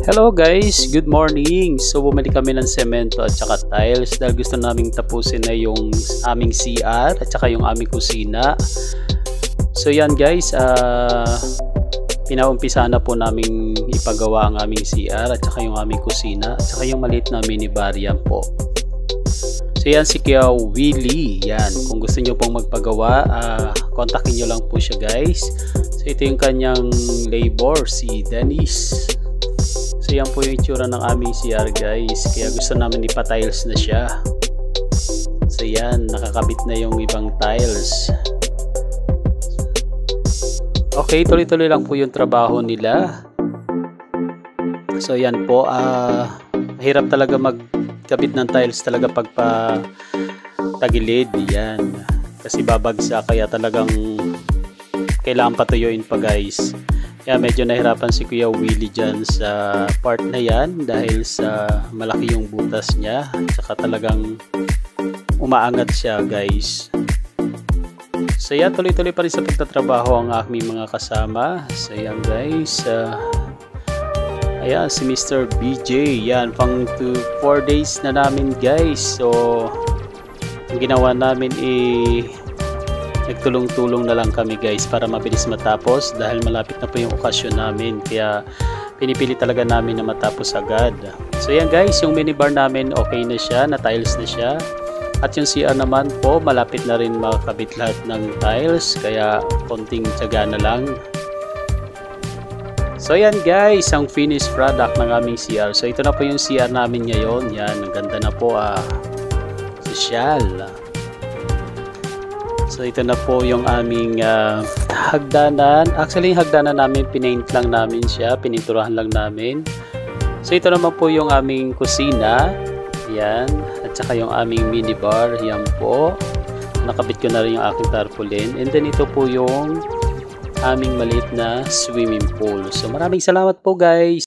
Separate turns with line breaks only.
Hello guys, good morning. So bumili kami ng semento at saka tiles dahil gusto naming tapusin na yung aming CR at saka yung aming kusina. So yan guys, pinaumpisa na po naming ipagawa ang aming CR at saka yung aming kusina at saka yung maliit na minibar yan po. So yan si Kuya Willie, yan. Kung gusto nyo pong magpagawa, kontakin nyo lang po siya guys. So ito yung kanyang labor, si Dennis. So yan po yung itsura ng aming CR guys, kaya gusto namin ipa-tiles na siya. So yan, nakakabit na yung ibang tiles. Okay, tuloy-tuloy lang po yung trabaho nila. So yan po, mahirap talaga magkabit ng tiles talaga pag tagilid, yan. Kasi babagsak, kaya talagang kailangan patuyuin pa guys. Kaya medyo nahirapan si Kuya Willie dyan sa part na yan dahil sa malaki yung butas niya at saka talagang umaangat siya guys. So yan, tuloy-tuloy pa rin sa pagtatrabaho ang aming mga kasama. So yan guys, ayan si Mr. BJ, yan pang 4 days na namin guys. So ang ginawa namin nagtulong-tulong na lang kami guys para mabilis matapos dahil malapit na po yung okasyon namin, kaya pinipili talaga namin na matapos agad. So yan guys, yung minibar namin okay na siya, na tiles na siya, at yung CR naman po malapit na rin makakabit lahat ng tiles, kaya konting tiyaga na lang. So yan guys, ang finished product ng aming CR. So ito na po yung CR namin ngayon, yan, ang ganda na po, sosyal. So ito na po yung aming hagdanan. Actually yung hagdanan namin pinaint lang namin siya, pininturahan lang namin. So ito naman po yung aming kusina, yan, at saka yung aming minibar, yan po. Nakabit ko na rin yung aking tarpaulin. And then ito po yung aming maliit na swimming pool. So maraming salamat po guys.